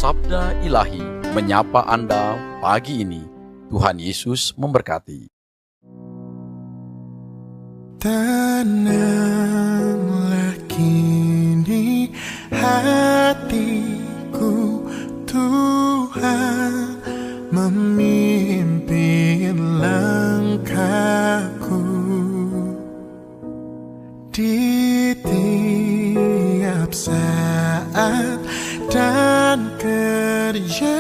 Sabda Ilahi menyapa Anda pagi ini. Tuhan Yesus memberkati. Tenanglah kini hatiku, Tuhan memimpin langkahku di tiap saat dan kerja,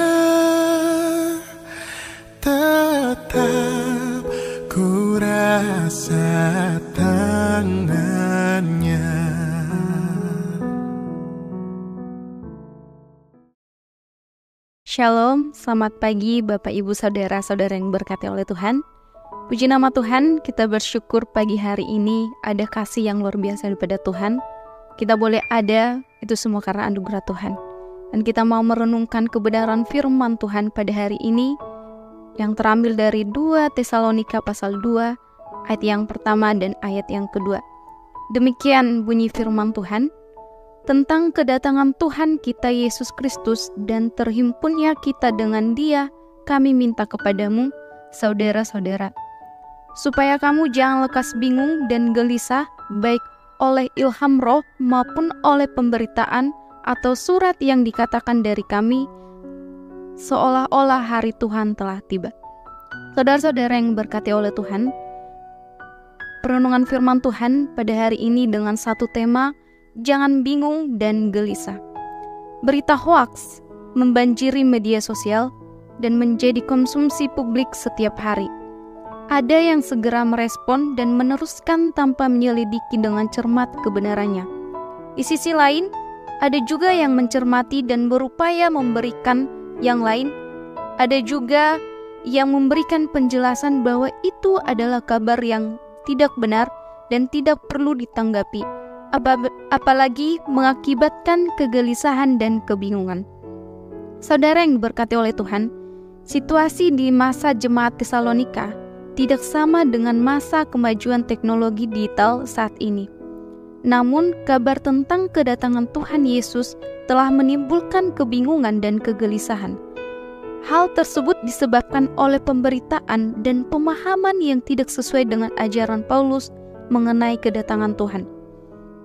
tetap ku rasa tangannya. Shalom, selamat pagi Bapak Ibu Saudara-saudara yang berkati oleh Tuhan. Puji nama Tuhan, kita bersyukur pagi hari ini ada kasih yang luar biasa daripada Tuhan. Kita boleh ada, itu semua karena anugerah Tuhan. Dan kita mau merenungkan kebenaran firman Tuhan pada hari ini yang terambil dari 2 Tesalonika pasal 2 ayat yang pertama dan ayat yang kedua. Demikian bunyi firman Tuhan, tentang kedatangan Tuhan kita Yesus Kristus dan terhimpunnya kita dengan Dia, kami minta kepadamu, saudara-saudara, supaya kamu jangan lekas bingung dan gelisah, baik oleh ilham roh maupun oleh pemberitaan atau surat yang dikatakan dari kami, seolah-olah hari Tuhan telah tiba. Saudara-saudara yang berkati oleh Tuhan, perenungan firman Tuhan pada hari ini dengan satu tema, jangan bingung dan gelisah. Berita hoaks membanjiri media sosial dan menjadi konsumsi publik setiap hari. Ada yang segera merespon dan meneruskan tanpa menyelidiki dengan cermat kebenarannya. Di sisi lain, ada juga yang mencermati dan berupaya memberikan yang lain. Ada juga yang memberikan penjelasan bahwa itu adalah kabar yang tidak benar dan tidak perlu ditanggapi, apalagi mengakibatkan kegelisahan dan kebingungan. Saudara yang diberkati oleh Tuhan, situasi di masa jemaat Tesalonika tidak sama dengan masa kemajuan teknologi digital saat ini. Namun, kabar tentang kedatangan Tuhan Yesus telah menimbulkan kebingungan dan kegelisahan. Hal tersebut disebabkan oleh pemberitaan dan pemahaman yang tidak sesuai dengan ajaran Paulus mengenai kedatangan Tuhan.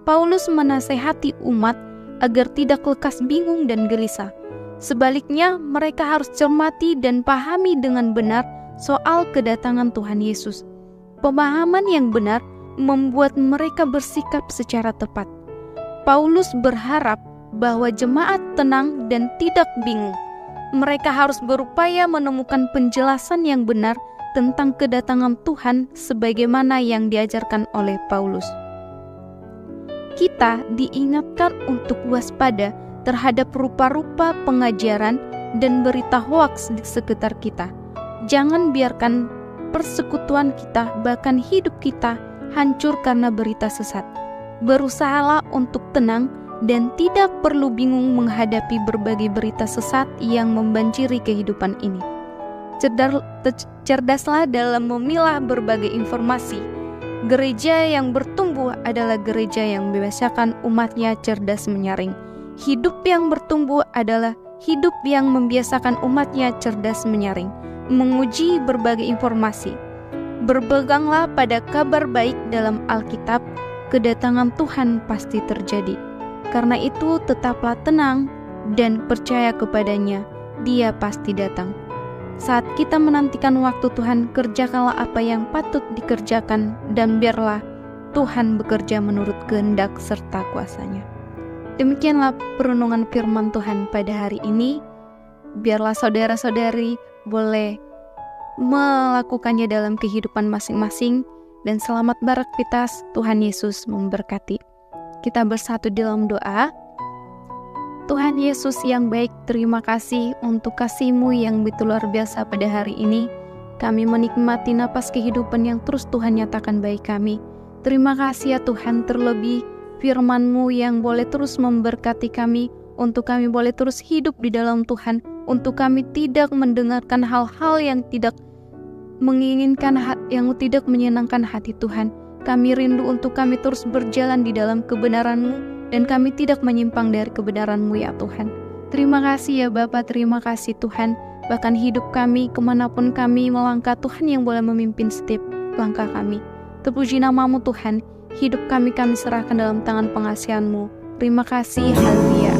Paulus menasehati umat agar tidak lekas bingung dan gelisah. Sebaliknya, mereka harus cermati dan pahami dengan benar soal kedatangan Tuhan Yesus. Pemahaman yang benar membuat mereka bersikap secara tepat. Paulus berharap bahwa jemaat tenang dan tidak bingung. Mereka harus berupaya menemukan penjelasan yang benar tentang kedatangan Tuhan sebagaimana yang diajarkan oleh Paulus. Kita diingatkan untuk waspada terhadap rupa-rupa pengajaran dan berita hoaks di sekitar kita. Jangan biarkan persekutuan kita, bahkan hidup kita, hancur karena berita sesat. Berusahalah untuk tenang dan tidak perlu bingung menghadapi berbagai berita sesat yang membanjiri kehidupan ini. Cerdaslah dalam memilah berbagai informasi. Gereja yang bertumbuh adalah gereja yang membiasakan umatnya cerdas menyaring. Hidup yang bertumbuh adalah hidup yang membiasakan umatnya cerdas menyaring, menguji berbagai informasi. Berpeganglah pada kabar baik dalam Alkitab, kedatangan Tuhan pasti terjadi. Karena itu tetaplah tenang dan percaya kepadanya, Dia pasti datang. Saat kita menantikan waktu Tuhan, kerjakanlah apa yang patut dikerjakan dan biarlah Tuhan bekerja menurut kehendak serta kuasa-Nya. Demikianlah perenungan firman Tuhan pada hari ini. Biarlah saudara-saudari boleh melakukannya dalam kehidupan masing-masing, dan selamat beraktivitas. Tuhan Yesus memberkati. Kita bersatu dalam doa. Tuhan Yesus yang baik, terima kasih untuk kasih-Mu yang begitu luar biasa pada hari ini. Kami menikmati napas kehidupan yang terus Tuhan nyatakan bagi kami. Terima kasih ya Tuhan, terlebih firman-Mu yang boleh terus memberkati kami, untuk kami boleh terus hidup di dalam Tuhan, untuk kami tidak mendengarkan hal-hal yang tidak menginginkan, yang tidak menyenangkan hati Tuhan. Kami rindu untuk kami terus berjalan di dalam kebenaran-Mu, dan kami tidak menyimpang dari kebenaran-Mu ya Tuhan. Terima kasih ya Bapa, terima kasih Tuhan. Bahkan hidup kami, kemanapun kami melangkah, Tuhan yang boleh memimpin setiap langkah kami. Terpuji namamu Tuhan, hidup kami serahkan dalam tangan pengasihan-Mu. Terima kasih, haleluya.